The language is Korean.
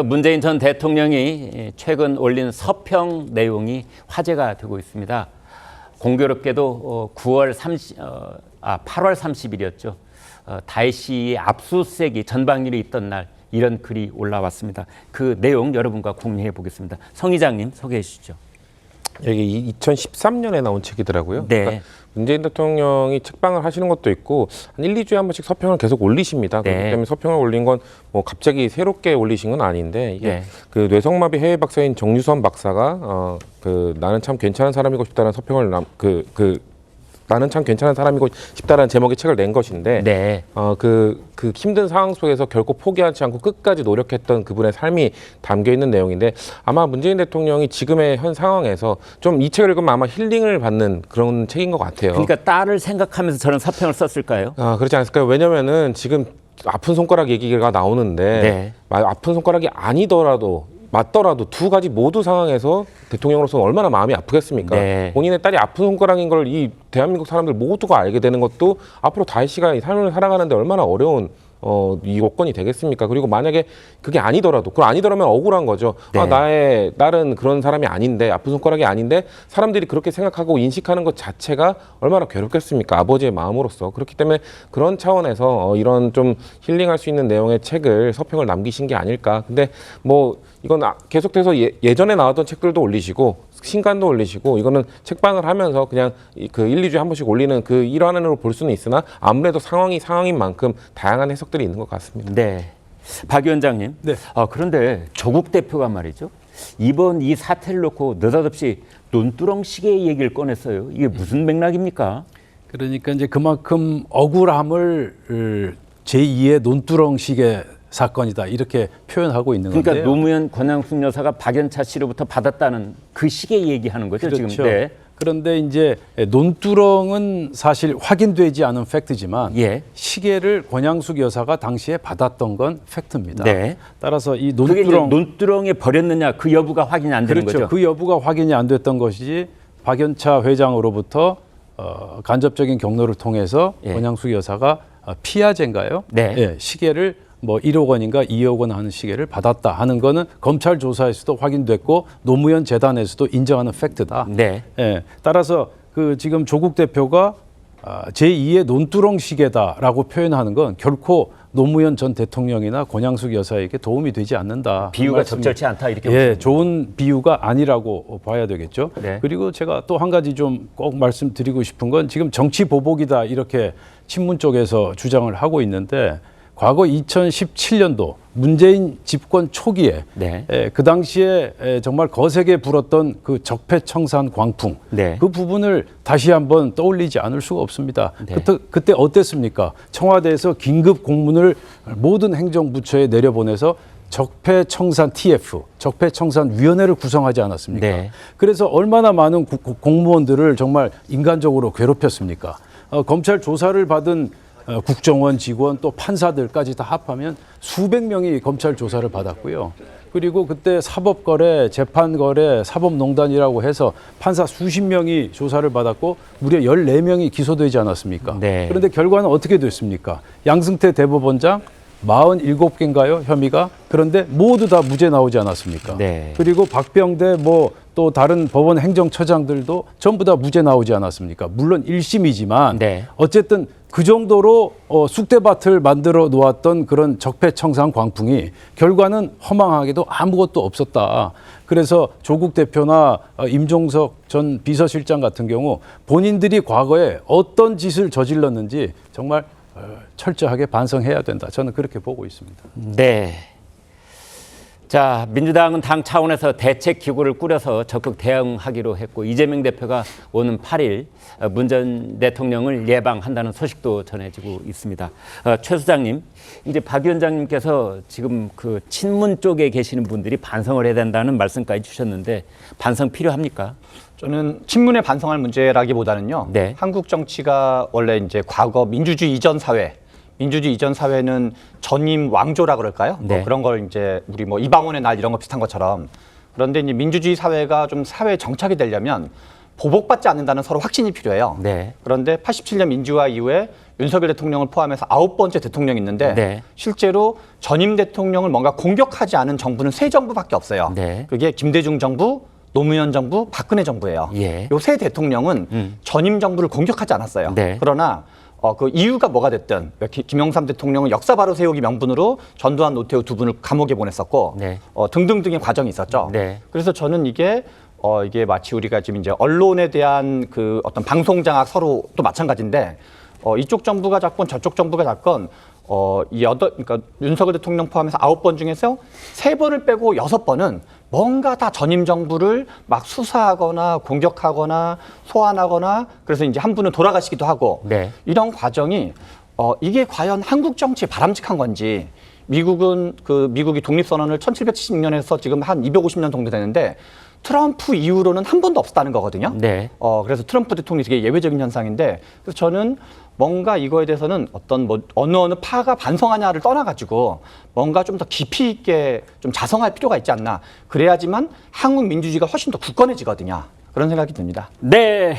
문재인 전 대통령이 최근 올린 서평 내용이 화제가 되고 있습니다. 공교롭게도 8월 30일이었죠. 다이씨의 압수수색이 전방위로 있던 날 이런 글이 올라왔습니다. 그 내용 여러분과 공유해 보겠습니다. 성 의장님 소개해 주시죠. 여기 2013년에 나온 책이더라고요. 네. 그러니까 문재인 대통령이 책방을 하시는 것도 있고 한 1, 2주에 한 번씩 서평을 계속 올리십니다. 네. 그렇기 때문에 서평을 올린 건 뭐 갑자기 새롭게 올리신 건 아닌데 이게 네. 그 뇌성마비 해외 박사인 정유선 박사가 나는 참 괜찮은 사람이고 싶다는 서평을 나는 참 괜찮은 사람이고 싶다라는 제목의 책을 낸 것인데 네. 그 힘든 상황 속에서 결코 포기하지 않고 끝까지 노력했던 그분의 삶이 담겨 있는 내용인데 아마 문재인 대통령이 지금의 현 상황에서 좀 이 책을 읽으면 아마 힐링을 받는 그런 책인 것 같아요. 그러니까 딸을 생각하면서 저런 서평을 썼을까요? 그렇지 않을까요? 왜냐면은 지금 아픈 손가락 얘기가 나오는데 네. 아픈 손가락이 아니더라도 맞더라도 두 가지 모두 상황에서 대통령으로서 얼마나 마음이 아프겠습니까? 네. 본인의 딸이 아픈 손가락인 걸 이 대한민국 사람들 모두가 알게 되는 것도 앞으로 다희 씨가 이 삶을 살아가는데 얼마나 어려운 이 요건이 되겠습니까? 그리고 만약에 그게 아니더라도, 그걸 아니더라면 억울한 거죠. 네. 나의 딸은 그런 사람이 아닌데, 아픈 손가락이 아닌데 사람들이 그렇게 생각하고 인식하는 것 자체가 얼마나 괴롭겠습니까? 아버지의 마음으로서. 그렇기 때문에 그런 차원에서 이런 좀 힐링할 수 있는 내용의 책을 서평을 남기신 게 아닐까. 근데 뭐 이건 계속해서 예전에 나왔던 책들도 올리시고 신간도 올리시고 이거는 책방을 하면서 그냥 그 1, 2주에 한 번씩 올리는 그 일환으로 볼 수는 있으나 아무래도 상황인 만큼 다양한 해석들이 있는 것 같습니다. 네. 박 위원장님. 네. 그런데 조국 대표가 말이죠. 이번 이 사태를 놓고 느닷없이 논두렁식의 얘기를 꺼냈어요. 이게 무슨 맥락입니까? 그러니까 이제 그만큼 억울함을 제2의 논두렁식의 사건이다 이렇게 표현하고 있는 그러니까 건데요. 노무현 권양숙 여사가 박연차 씨로부터 받았다는 그 식의 얘기하는 거죠. 그렇죠. 지금. 네. 그런데 이제 논두렁은 사실 확인되지 않은 팩트지만 예. 시계를 권양숙 여사가 당시에 받았던 건 팩트입니다. 네. 따라서 이 그게 이제 논두렁 논두렁에 버렸느냐 그 여부가 확인이 안 되는 그렇죠. 거죠. 그 여부가 확인이 안 됐던 것이지 박연차 회장으로부터 간접적인 경로를 통해서 예. 권양숙 여사가 피아제인가요? 네. 예, 시계를 뭐 1억 원인가 2억 원 하는 시계를 받았다 하는 거는 검찰 조사에서도 확인됐고 노무현 재단에서도 인정하는 팩트다. 네. 예, 따라서 그 지금 조국 대표가 제2의 논두렁 시계다라고 표현하는 건 결코 노무현 전 대통령이나 권양숙 여사에게 도움이 되지 않는다. 비유가 적절치 않다 이렇게. 예, 좋은 비유가 아니라고 봐야 되겠죠. 네. 그리고 제가 또 한 가지 좀 꼭 말씀드리고 싶은 건 지금 정치 보복이다 이렇게 친문 쪽에서 주장을 하고 있는데 과거 2017년도 문재인 집권 초기에 네. 그 당시에 정말 거세게 불었던 그 적폐청산 광풍 네. 그 부분을 다시 한번 떠올리지 않을 수가 없습니다. 네. 그때 어땠습니까? 청와대에서 긴급 공문을 모든 행정부처에 내려보내서 적폐청산 TF, 적폐청산위원회를 구성하지 않았습니까? 네. 그래서 얼마나 많은 공무원들을 정말 인간적으로 괴롭혔습니까? 검찰 조사를 받은 국정원 직원 또 판사들까지 다 합하면 수백 명이 검찰 조사를 받았고요. 그리고 그때 사법거래, 재판거래, 사법농단이라고 해서 판사 수십 명이 조사를 받았고 무려 14명이 기소되지 않았습니까? 네. 그런데 결과는 어떻게 됐습니까? 양승태 대법원장 47개인가요? 혐의가. 그런데 모두 다 무죄 나오지 않았습니까? 네. 그리고 박병대 또 다른 법원 행정처장들도 전부 다 무죄 나오지 않았습니까? 물론 1심이지만 네. 어쨌든 그 정도로 쑥대밭을 만들어 놓았던 그런 적폐청산 광풍이 결과는 허망하게도 아무것도 없었다. 그래서 조국 대표나 임종석 전 비서실장 같은 경우 본인들이 과거에 어떤 짓을 저질렀는지 정말 철저하게 반성해야 된다. 저는 그렇게 보고 있습니다. 네. 자, 민주당은 당 차원에서 대책 기구를 꾸려서 적극 대응하기로 했고 이재명 대표가 오는 8일 문 전 대통령을 예방한다는 소식도 전해지고 있습니다. 최 소장님, 이제 박 위원장님께서 지금 그 친문 쪽에 계시는 분들이 반성을 해야 된다는 말씀까지 주셨는데 반성 필요합니까? 저는 친문에 반성할 문제라기보다는요. 네. 한국 정치가 원래 이제 과거 민주주의 이전 사회는 전임 왕조라 그럴까요? 네. 뭐 그런 걸 이제 우리 뭐 이방원의 날 이런 거 비슷한 것처럼 그런데 이제 민주주의 사회가 좀 사회에 정착이 되려면 보복받지 않는다는 서로 확신이 필요해요. 네. 그런데 87년 민주화 이후에 윤석열 대통령을 포함해서 9번째 대통령이 있는데 네. 실제로 전임 대통령을 뭔가 공격하지 않은 정부는 세 정부밖에 없어요. 네. 그게 김대중 정부, 노무현 정부, 박근혜 정부예요. 예. 요 세 대통령은 전임 정부를 공격하지 않았어요. 네. 그러나 그 이유가 뭐가 됐든 김영삼 대통령은 역사 바로 세우기 명분으로 전두환, 노태우 두 분을 감옥에 보냈었고 네. 등등등의 과정이 있었죠. 네. 그래서 저는 이게 마치 우리가 지금 이제 언론에 대한 그 어떤 방송 장악 서로 또 마찬가지인데 이쪽 정부가 잡건 저쪽 정부가 잡건 그러니까 윤석열 대통령 포함해서 9번 중에서 3번을 빼고 6번은 뭔가 다 전임 정부를 막 수사하거나 공격하거나 소환하거나 그래서 이제 한 분은 돌아가시기도 하고 네. 이런 과정이 이게 과연 한국 정치에 바람직한 건지 미국이 독립선언을 1776년에서 지금 한 250년 정도 되는데 트럼프 이후로는 한 번도 없었다는 거거든요. 네. 그래서 트럼프 대통령이 되게 예외적인 현상인데 그래서 저는 뭔가 이거에 대해서는 어느 파가 반성하냐를 떠나가지고 뭔가 좀 더 깊이 있게 좀 자성할 필요가 있지 않나. 그래야지만 한국 민주주의가 훨씬 더 굳건해지거든요. 그런 생각이 듭니다. 네.